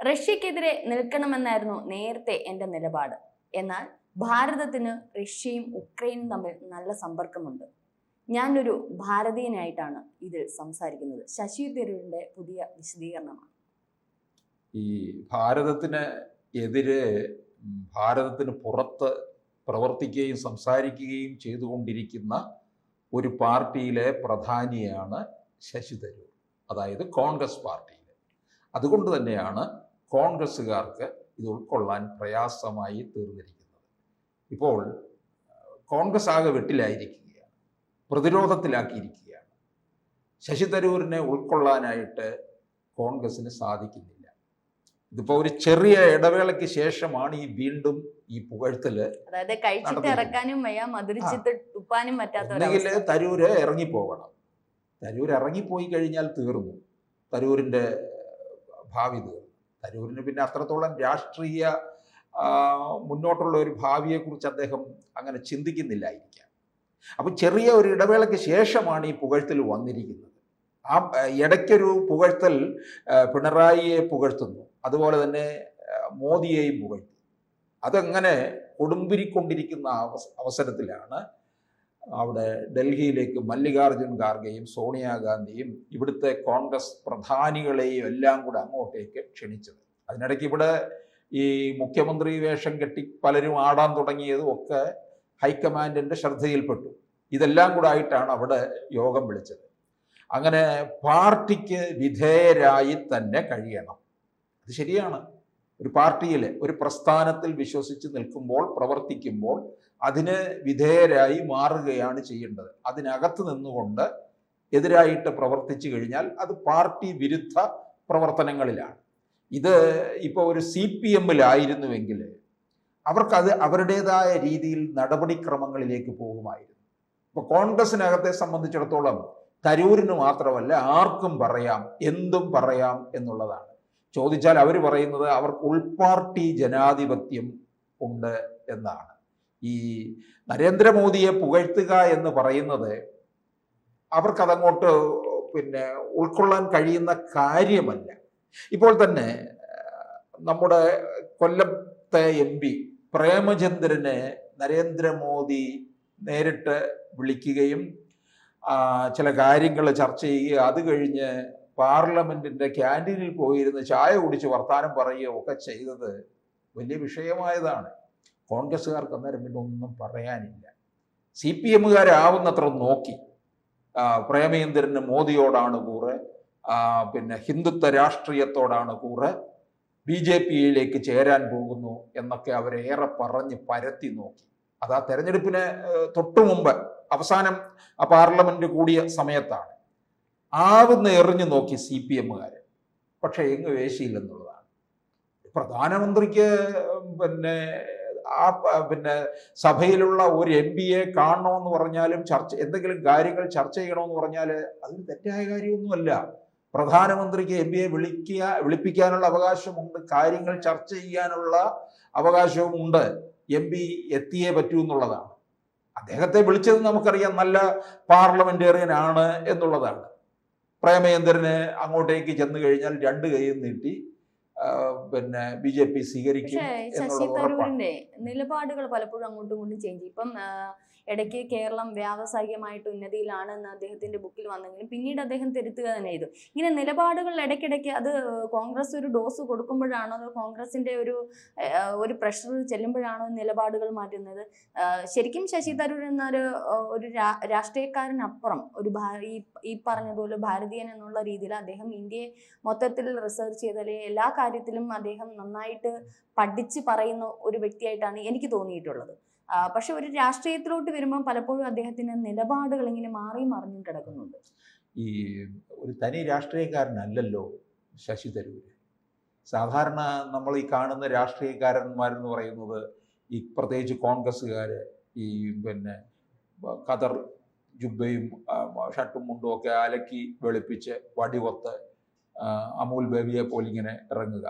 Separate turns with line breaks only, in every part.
റഷ്യക്കെതിരെ നിൽക്കണമെന്നായിരുന്നു നേരത്തെ എൻ്റെ നിലപാട്. എന്നാൽ ഭാരതത്തിന് റഷ്യയും ഉക്രൈനും തമ്മിൽ നല്ല സമ്പർക്കമുണ്ട്. ഞാനൊരു ഭാരതീയനായിട്ടാണ് ഇതിൽ സംസാരിക്കുന്നത്. ശശി തരൂരിന്റെ പുതിയ വിശദീകരണമാണ്.
ഈ ഭാരതത്തിന് എതിരെ ഭാരതത്തിന് പുറത്ത് പ്രവർത്തിക്കുകയും സംസാരിക്കുകയും ചെയ്തുകൊണ്ടിരിക്കുന്ന ഒരു പാർട്ടിയിലെ പ്രധാനിയാണ് ശശി തരൂർ, അതായത് കോൺഗ്രസ് പാർട്ടിയിൽ. അതുകൊണ്ട് തന്നെയാണ് കോൺഗ്രസ്സുകാർക്ക് ഇത് ഉൾക്കൊള്ളാൻ പ്രയാസമായി തീർന്നിരിക്കുന്നത്. ഇപ്പോൾ കോൺഗ്രസ് ആകെ വെട്ടിലായിരിക്കുകയാണ്, പ്രതിരോധത്തിലാക്കിയിരിക്കുകയാണ്. ശശി തരൂരിനെ ഉൾക്കൊള്ളാനായിട്ട് കോൺഗ്രസിന് സാധിക്കുന്നില്ല. ഇതിപ്പോ ഒരു ചെറിയ ഇടവേളയ്ക്ക് ശേഷമാണ് വീണ്ടും ഈ പുകഴ്ത്തല്.
അതായത് കഴിച്ചിട്ട് ഇറക്കാനും വയ്യ, മധുരിച്ചിട്ട് തുപ്പാനും
പറ്റാത്ത. തരൂര് ഇറങ്ങിപ്പോകണം. തരൂർ ഇറങ്ങിപ്പോയി കഴിഞ്ഞാൽ തീർന്നു, തരൂരിന്റെ ഭാവി തീർന്നു. തരൂരിന് പിന്നെ അത്രത്തോളം രാഷ്ട്രീയ മുന്നോട്ടുള്ള ഒരു ഭാവിയെക്കുറിച്ച് അദ്ദേഹം അങ്ങനെ ചിന്തിക്കുന്നില്ലായിരിക്കാം. അപ്പൊ ചെറിയ ഒരു ഇടവേളയ്ക്ക് ശേഷമാണ് ഈ പുകഴ്ത്തൽ വന്നിരിക്കുന്നത്. ആ ഇടയ്ക്കൊരു പുകഴ്ത്തൽ പിണറായിയെ പുകഴ്ത്തുന്നു, അതുപോലെ തന്നെ മോദിയെയും പുകഴ്ത്തി. അതങ്ങനെ കൊടുമ്പിരിക്കൊണ്ടിരിക്കുന്ന അവസരത്തിലാണ് അവിടെ ഡൽഹിയിലേക്ക് മല്ലികാർജുൻ ഖാർഗെയും സോണിയാഗാന്ധിയും ഇവിടുത്തെ കോൺഗ്രസ് പ്രധാനികളെയും എല്ലാം കൂടെ അങ്ങോട്ടേക്ക് ക്ഷണിച്ചത്. അതിനിടയ്ക്ക് ഇവിടെ ഈ മുഖ്യമന്ത്രി വേഷം കെട്ടി പലരും ആടാൻ തുടങ്ങിയതും ഒക്കെ ഹൈക്കമാൻഡിന്റെ ശ്രദ്ധയിൽപ്പെട്ടു. ഇതെല്ലാം കൂടെ ആയിട്ടാണ് അവിടെ യോഗം വിളിച്ചത്. അങ്ങനെ പാർട്ടിക്ക് വിധേയരായി തന്നെ കഴിയണം. അത് ശരിയാണ്. ഒരു പാർട്ടിയിൽ, ഒരു പ്രസ്ഥാനത്തിൽ വിശ്വസിച്ച് നിൽക്കുമ്പോൾ, പ്രവർത്തിക്കുമ്പോൾ അതിന് വിധേയരായി മാറുകയാണ് ചെയ്യേണ്ടത്. അതിനകത്ത് നിന്നുകൊണ്ട് എതിരായിട്ട് പ്രവർത്തിച്ചു കഴിഞ്ഞാൽ അത് പാർട്ടി വിരുദ്ധ പ്രവർത്തനങ്ങളിലാണ്. ഇത് ഇപ്പോൾ ഒരു CPM-ലായിരുന്നുവെങ്കിൽ അവർക്കത് അവരുടേതായ രീതിയിൽ നടപടിക്രമങ്ങളിലേക്ക് പോകുമായിരുന്നു. ഇപ്പോൾ കോൺഗ്രസിനകത്തെ സംബന്ധിച്ചിടത്തോളം തരൂരിന് മാത്രമല്ല ആർക്കും പറയാം, എന്തും പറയാം എന്നുള്ളതാണ്. ചോദിച്ചാൽ അവർ പറയുന്നത് അവർക്ക് ഉൾപാർട്ടി ജനാധിപത്യം ഉണ്ട് എന്നാണ്. ഈ നരേന്ദ്രമോദിയെ പുകഴ്ത്തുക എന്ന് പറയുന്നത് അവർക്കതങ്ങോട്ട് ഉൾക്കൊള്ളാൻ കഴിയുന്ന കാര്യമല്ല. ഇപ്പോൾ തന്നെ നമ്മുടെ കൊല്ലത്തെ MP പ്രേമചന്ദ്രനെ നരേന്ദ്രമോദി നേരിട്ട് വിളിക്കുകയും ചില കാര്യങ്ങൾ ചർച്ച ചെയ്യുക, അത് കഴിഞ്ഞ് പാർലമെന്റിന്റെ ക്യാൻറ്റീനിൽ പോയിരുന്ന് ചായ കുടിച്ച് വർത്താനം പറയുകയോ ഒക്കെ ചെയ്തത് വലിയ വിഷയമായതാണ്. കോൺഗ്രസ്സുകാർക്ക് അന്നേരം പിന്നെ ഒന്നും പറയാനില്ല. CPM-കാരാവുന്നത്ര നോക്കി. പ്രേമചന്ദ്രന് മോദിയോടാണ് കൂറ്, ഹിന്ദുത്വ രാഷ്ട്രീയത്തോടാണ് കൂറ്, BJP-യിലേക്ക് ചേരാൻ പോകുന്നു എന്നൊക്കെ അവരേറെ പറഞ്ഞ് പരത്തി നോക്കി. അത് ആ തെരഞ്ഞെടുപ്പിന് തൊട്ടു മുമ്പ് അവസാനം ആ പാർലമെന്റ് കൂടിയ സമയത്താണ് ആവുന്ന എറിഞ്ഞു നോക്കി CPM-കാർ. പക്ഷെ എങ്ങ് വേശിയില്ലെന്നുള്ളതാണ്. പ്രധാനമന്ത്രിക്ക് സഭയിലുള്ള ഒരു MP-യെ കാണണമെന്ന് പറഞ്ഞാലും എന്തെങ്കിലും കാര്യങ്ങൾ ചർച്ച ചെയ്യണമെന്ന് പറഞ്ഞാൽ അതൊരു തെറ്റായ കാര്യമൊന്നുമല്ല. പ്രധാനമന്ത്രിക്ക് MP-യെ വിളിപ്പിക്കാനുള്ള അവകാശമുണ്ട്, കാര്യങ്ങൾ ചർച്ച ചെയ്യാനുള്ള അവകാശവും ഉണ്ട്. MP എത്തിയേ പറ്റൂ എന്നുള്ളതാണ്. അദ്ദേഹത്തെ വിളിച്ചത് നമുക്കറിയാം, നല്ല പാർലമെന്റേറിയൻ ആണ് എന്നുള്ളതാണ്. പ്രേമചന്ദ്രന് അങ്ങോട്ടേക്ക് ചെന്ന് കഴിഞ്ഞാൽ രണ്ട് കൈയും നീട്ടി BJP സ്വീകരിക്കും.
ശശി തരൂരിന്റെ നിലപാടുകൾ പലപ്പോഴും അങ്ങോട്ടും ഇങ്ങോട്ടും ചേഞ്ച് ചെയ്യും. ഇപ്പം ഇടയ്ക്ക് കേരളം വ്യാവസായികമായിട്ട് ഉന്നതിയിലാണെന്ന് അദ്ദേഹത്തിന്റെ ബുക്കിൽ വന്നെങ്കിലും പിന്നീട് അദ്ദേഹം തിരുത്തുക തന്നെ ചെയ്തു. ഇങ്ങനെ നിലപാടുകൾ ഇടയ്ക്കിടയ്ക്ക് അത് കോൺഗ്രസ് ഒരു ഡോസ് കൊടുക്കുമ്പോഴാണോ അതോ കോൺഗ്രസിന്റെ ഒരു പ്രഷർ ചെല്ലുമ്പോഴാണോ നിലപാടുകൾ മാറ്റുന്നത്? ശരിക്കും ശശി തരൂർ ഒരു രാഷ്ട്രീയക്കാരനപ്പുറം ഈ പറഞ്ഞതുപോലെ ഭാരതീയൻ എന്നുള്ള രീതിയിൽ അദ്ദേഹം ഇന്ത്യയെ മൊത്തത്തിൽ റിസർച്ച് ചെയ്താലേ എല്ലാ കാര്യത്തിലും അദ്ദേഹം നന്നായിട്ട് പഠിച്ച് പറയുന്ന ഒരു വ്യക്തിയായിട്ടാണ് എനിക്ക് തോന്നിയിട്ടുള്ളത്. പക്ഷെ ഒരു രാഷ്ട്രീയത്തിലോട്ട് വരുമ്പോൾ പലപ്പോഴും അദ്ദേഹത്തിന് നിലപാടുകൾ ഇങ്ങനെ മാറി മറിഞ്ഞും കിടക്കുന്നുണ്ട്.
ഈ ഒരു തനി രാഷ്ട്രീയക്കാരനല്ലല്ലോ ശശി തരൂർ. സാധാരണ നമ്മൾ ഈ കാണുന്ന രാഷ്ട്രീയക്കാരന്മാരെന്ന് പറയുന്നത്, ഈ പ്രത്യേകിച്ച് കോൺഗ്രസ്സുകാര്, ഈ ഖദർ ജുബയും ഷർട്ടും മുണ്ടും ഒക്കെ അലക്കി വെളുപ്പിച്ച് വടിവൊത്ത് അമൂൽ ബേബിയെ പോലിങ്ങനെ ഇറങ്ങുക.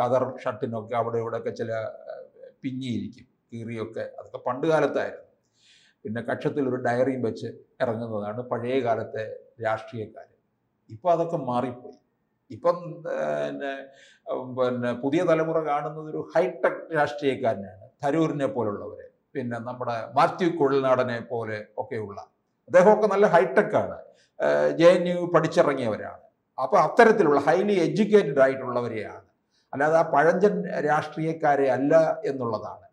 ഖദർ ഷർട്ടിനൊക്കെ അവിടെ ഇവിടെയൊക്കെ ചില പിഞ്ഞിയിരിക്കും, കീറിയൊക്കെ. അതൊക്കെ പണ്ട് കാലത്തായിരുന്നു. പിന്നെ കക്ഷത്തിൽ ഒരു ഡയറിയും വെച്ച് ഇറങ്ങുന്നതാണ് പഴയ കാലത്തെ രാഷ്ട്രീയക്കാർ. ഇപ്പോൾ അതൊക്കെ മാറിപ്പോയി. ഇപ്പം പിന്നെ പുതിയ തലമുറ കാണുന്നത് ഒരു ഹൈടെക് രാഷ്ട്രീയക്കാരനാണ്, തരൂരിനെ പോലുള്ളവരെ, പിന്നെ നമ്മുടെ മാത്യു കുഴൽനാടനെ പോലെ ഒക്കെയുള്ള, അദ്ദേഹമൊക്കെ നല്ല ഹൈടെക്കാണ്, JNU പഠിച്ചിറങ്ങിയവരാണ്. അപ്പോൾ അത്തരത്തിലുള്ള ഹൈലി എഡ്യൂക്കേറ്റഡ് ആയിട്ടുള്ളവരെയാണ്, അല്ലാതെ ആ പഴഞ്ചൻ രാഷ്ട്രീയക്കാരെ അല്ല എന്നുള്ളതാണ്.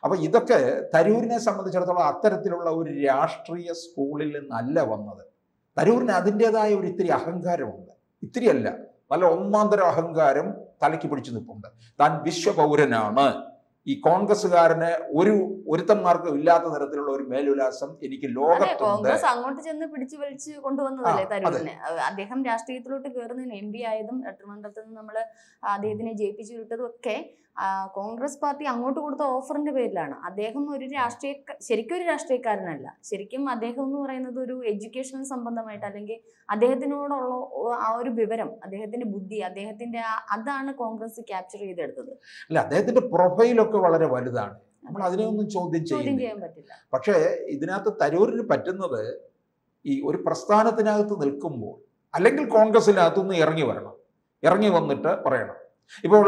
അപ്പോൾ ഇതൊക്കെ തരൂരിനെ സംബന്ധിച്ചിടത്തോളം അത്തരത്തിലുള്ള ഒരു രാഷ്ട്രീയ സ്കൂളിൽ നിന്നല്ല വന്നത്. തരൂരിന് അതിൻ്റെതായ ഒരു ഇത്തിരി അഹങ്കാരമുണ്ട്, ഇത്തിരിയല്ല, നല്ല ഒന്നാന്തര അഹങ്കാരം തലയ്ക്ക് പിടിച്ചു നിൽപ്പുണ്ട്. താൻ വിശ്വപൗരനാണ്, ഈ കോൺഗ്രസ്സുകാരന് ഒരുത്തന്മാർക്കും ഇല്ലാത്ത തരത്തിലുള്ള ഒരു മേലുല്ലാസം എനിക്ക് ലോകത്തുണ്ട്.
കോൺഗ്രസ് അങ്ങോട്ട് ചെന്ന് പിടിച്ചു വലിച്ച് കൊണ്ടുവന്നതല്ലേ തരൂരിനെ. അദ്ദേഹം രാഷ്ട്രീയത്തിലോട്ട് കയറുന്നതിന് MP ആയതും ട്രിവാൻഡ്രത്ത് നിന്ന് നമ്മൾ അദ്ദേഹത്തിനെ ജയിപ്പിച്ചു വിട്ടതും ഒക്കെ കോൺഗ്രസ് പാർട്ടി അങ്ങോട്ട് കൊടുത്ത ഓഫറിന്റെ പേരിലാണ്. അദ്ദേഹം ശരിക്കും ഒരു രാഷ്ട്രീയക്കാരനല്ല. ശരിക്കും അദ്ദേഹം എന്ന് പറയുന്നത് ഒരു എഡ്യൂക്കേഷണൽ സംബന്ധമായിട്ട്, അല്ലെങ്കിൽ അദ്ദേഹത്തിനോടുള്ള ആ ഒരു വിവരം, അദ്ദേഹത്തിന്റെ ബുദ്ധി, അദ്ദേഹത്തിന്റെ അതാണ് കോൺഗ്രസ് ക്യാപ്ചർ ചെയ്തെടുത്തത്.
അല്ല, അദ്ദേഹത്തിന്റെ പ്രൊഫൈലൊക്കെ വളരെ വലുതാണ്, നമ്മൾ അതിനെയൊന്നും ചോദ്യം ചെയ്യാൻ പറ്റില്ല. പക്ഷേ ഇതിനകത്ത് തരൂരിന് പറ്റുന്നത് ഈ ഒരു പ്രസ്ഥാനത്തിനകത്ത് നിൽക്കുമ്പോൾ, അല്ലെങ്കിൽ കോൺഗ്രസിനകത്തുനിന്ന് ഇറങ്ങി വരണം, ഇറങ്ങി വന്നിട്ട് പറയണം. ഇപ്പോൾ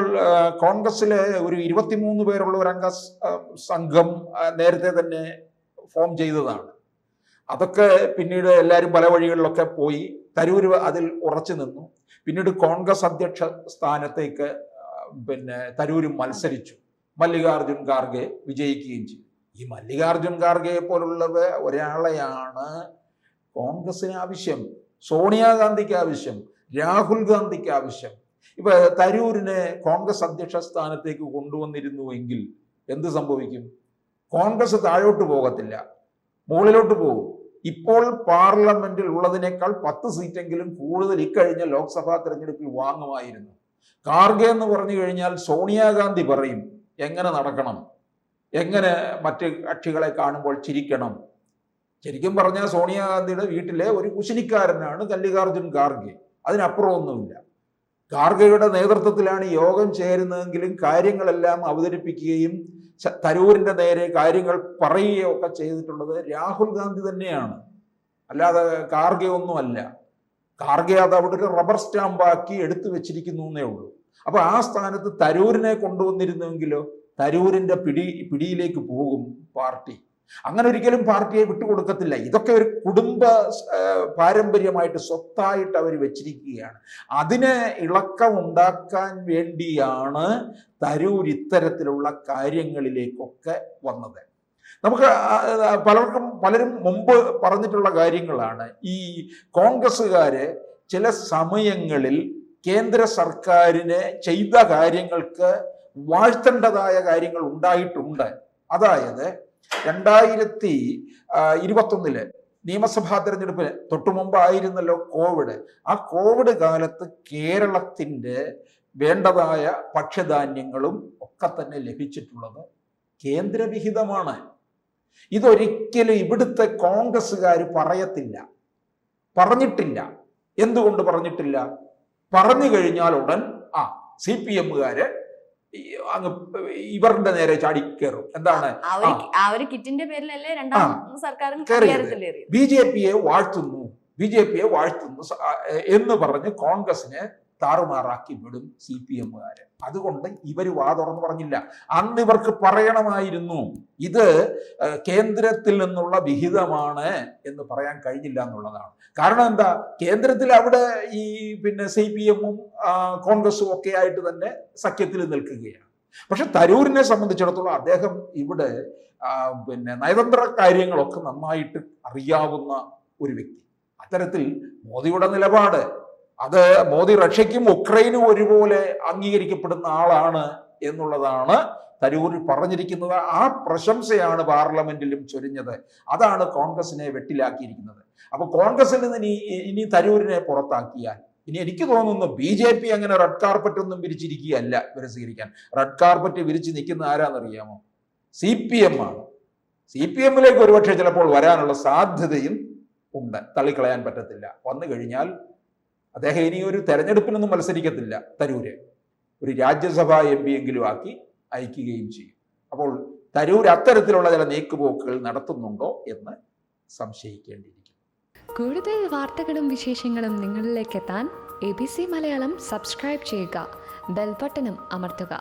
കോൺഗ്രസ്സിലെ ഒരു 23 പേരുള്ള ഒരു അംഗ സംഘം നേരത്തെ തന്നെ ഫോം ചെയ്തതാണ്. അതൊക്കെ പിന്നീട് എല്ലാവരും പല വഴികളിലൊക്കെ പോയി, തരൂർ അതിൽ ഉറച്ചു നിന്നു. പിന്നീട് കോൺഗ്രസ് അധ്യക്ഷ സ്ഥാനത്തേക്ക് പിന്നെ തരൂർ മത്സരിച്ചു, മല്ലികാർജുൻ ഖാർഗെ വിജയിക്കുകയും ചെയ്തു. ഈ മല്ലികാർജുൻ ഖാർഗെയെ പോലുള്ള ഒരാളെയാണ് കോൺഗ്രസിന് ആവശ്യം, സോണിയാഗാന്ധിക്ക് ആവശ്യം, രാഹുൽ ഗാന്ധിക്ക് ആവശ്യം. ഇപ്പൊ തരൂരിനെ കോൺഗ്രസ് അധ്യക്ഷ സ്ഥാനത്തേക്ക് കൊണ്ടുവന്നിരുന്നുവെങ്കിൽ എന്ത് സംഭവിക്കും? കോൺഗ്രസ് താഴോട്ട് പോകത്തില്ല, മുകളിലോട്ട് പോകും. ഇപ്പോൾ പാർലമെന്റിൽ ഉള്ളതിനേക്കാൾ 10 സീറ്റെങ്കിലും കൂടുതൽ ഇക്കഴിഞ്ഞ ലോക്സഭാ തെരഞ്ഞെടുപ്പിൽ വാങ്ങുമായിരുന്നു. ഖാർഗെ എന്ന് പറഞ്ഞു കഴിഞ്ഞാൽ സോണിയാഗാന്ധി പറയും എങ്ങനെ നടക്കണം, എങ്ങനെ മറ്റ് കക്ഷികളെ കാണുമ്പോൾ ചിരിക്കണം. ശരിക്കും പറഞ്ഞാൽ സോണിയാഗാന്ധിയുടെ വീട്ടിലെ ഒരു കുശിനിക്കാരനാണ് മല്ലികാർജുൻ ഖാർഗെ, അതിനപ്പുറമൊന്നുമില്ല. ഖാർഗെയുടെ നേതൃത്വത്തിലാണ് യോഗം ചേരുന്നതെങ്കിലും കാര്യങ്ങളെല്ലാം അവതരിപ്പിക്കുകയും തരൂരിന്റെ നേരെ കാര്യങ്ങൾ പറയുകയോ ഒക്കെ ചെയ്തിട്ടുള്ളത് രാഹുൽ ഗാന്ധി തന്നെയാണ്, അല്ലാതെ ഖാർഗെ ഒന്നുമല്ല. ഖാർഗെ അത് അവിടെ ഒരു റബ്ബർ സ്റ്റാമ്പാക്കി എടുത്തു വെച്ചിരിക്കുന്നു എന്നേ ഉള്ളൂ. അപ്പൊ ആ സ്ഥാനത്ത് തരൂരിനെ കൊണ്ടുവന്നിരുന്നെങ്കിലോ തരൂരിന്റെ പിടിയിലേക്ക് പോകും പാർട്ടി. അങ്ങനെ ഒരിക്കലും പാർട്ടിയെ വിട്ടുകൊടുക്കത്തില്ല. ഇതൊക്കെ ഒരു കുടുംബ പാരമ്പര്യമായിട്ട് സ്വത്തായിട്ട് അവർ വെച്ചിരിക്കുകയാണ്. അതിന് ഇളക്കം ഉണ്ടാക്കാൻ വേണ്ടിയാണ് തരൂർ ഇത്തരത്തിലുള്ള കാര്യങ്ങളിലേക്കൊക്കെ വന്നത്. നമുക്ക് പലരും മുമ്പ് പറഞ്ഞിട്ടുള്ള കാര്യങ്ങളാണ്. ഈ കോൺഗ്രസ്സുകാര് ചില സമയങ്ങളിൽ കേന്ദ്ര സർക്കാരിനെ ചെയ്ത കാര്യങ്ങൾക്ക് വാഴ്ത്തേണ്ടതായ കാര്യങ്ങൾ ഉണ്ടായിട്ടുണ്ട്. അതായത് 2021 നിയമസഭാ തെരഞ്ഞെടുപ്പിന് തൊട്ടു മുമ്പായിരുന്നല്ലോ കോവിഡ്. ആ കോവിഡ് കാലത്ത് കേരളത്തിൻ്റെ വേണ്ടതായ ഭക്ഷ്യധാന്യങ്ങളും ഒക്കെ തന്നെ ലഭിച്ചിട്ടുള്ളത് കേന്ദ്രവിഹിതമാണ്. ഇതൊരിക്കലും ഇവിടുത്തെ കോൺഗ്രസ്സുകാർ പറഞ്ഞിട്ടില്ല. എന്തുകൊണ്ട് പറഞ്ഞിട്ടില്ല? പറഞ്ഞു കഴിഞ്ഞാൽ ഉടൻ CPM-കാര് അങ്ങ് ഇവരുടെ നേരെ ചാടിക്കേറും. എന്താണ്
കിറ്റിന്റെ പേരിലല്ലേ രണ്ടാം സർക്കാരും
BJP-യെ വാഴ്ത്തുന്നു എന്ന് പറഞ്ഞ് കോൺഗ്രസിനെ താറുമാറാക്കി വിടും CPM-കാര്. അതുകൊണ്ട് ഇവര് തുറന്ന് പറഞ്ഞില്ല. അന്ന് ഇവർക്ക് പറയണമായിരുന്നു ഇത് കേന്ദ്രത്തിൽ നിന്നുള്ള വിഹിതമാണ് എന്ന് പറയാൻ കഴിഞ്ഞില്ല എന്നുള്ളതാണ്. കാരണം എന്താ? കേന്ദ്രത്തിൽ അവിടെ ഈ CPM-ഉം കോൺഗ്രസും ഒക്കെ ആയിട്ട് തന്നെ സഖ്യത്തിൽ നിൽക്കുകയാണ്. പക്ഷെ തരൂരിനെ സംബന്ധിച്ചിടത്തോളം അദ്ദേഹം ഇവിടെ നയതന്ത്ര കാര്യങ്ങളൊക്കെ നന്നായിട്ട് അറിയാവുന്ന ഒരു വ്യക്തി. അത്തരത്തിൽ മോദിയുടെ നിലപാട് അത് മോദി റഷ്യക്കും ഉക്രൈനും ഒരുപോലെ അംഗീകരിക്കപ്പെടുന്ന ആളാണ് എന്നുള്ളതാണ് തരൂർ പറഞ്ഞിരിക്കുന്നത്. ആ പ്രശംസയാണ് പാർലമെന്റിലും ചൊരിഞ്ഞത്. അതാണ് കോൺഗ്രസിനെ വെട്ടിലാക്കിയിരിക്കുന്നത്. അപ്പൊ കോൺഗ്രസിൽ നിന്ന് ഇനി തരൂരിനെ പുറത്താക്കിയാൽ ഇനി എനിക്ക് തോന്നുന്നു BJP അങ്ങനെ റെഡ് കാർപ്പറ്റ് ഒന്നും വിരിച്ചിരിക്കുകയല്ല ഇവരെ സ്വീകരിക്കാൻ. റെഡ് കാർപ്പറ്റ് വിരിച്ച് നിൽക്കുന്ന ആരാന്നറിയാമോ? CPM ആണ്. CPM-ലേക്ക് ഒരുപക്ഷെ ചിലപ്പോൾ വരാനുള്ള സാധ്യതയും ഉണ്ട്, തള്ളിക്കളയാൻ പറ്റത്തില്ല. വന്നു കഴിഞ്ഞാൽ അദ്ദേഹം ഇനി ഒരു തെരഞ്ഞെടുപ്പിനൊന്നും മത്സരിക്കത്തില്ല. തരൂര് ഒരു രാജ്യസഭാ MP എങ്കിലും ആക്കി അയക്കുകയും ചെയ്യും. അപ്പോൾ തരൂർ അത്തരത്തിലുള്ള ചില നീക്കുപോക്കുകൾ നടത്തുന്നുണ്ടോ എന്ന് സംശയിക്കേണ്ടിയിരിക്കുന്നു.
കൂടുതൽ വാർത്തകളും വിശേഷങ്ങളും നിങ്ങളിലേക്ക് എത്താൻ ABC മലയാളം സബ്സ്ക്രൈബ് ചെയ്യുക, ബെൽ ബട്ടണും അമർത്തുക.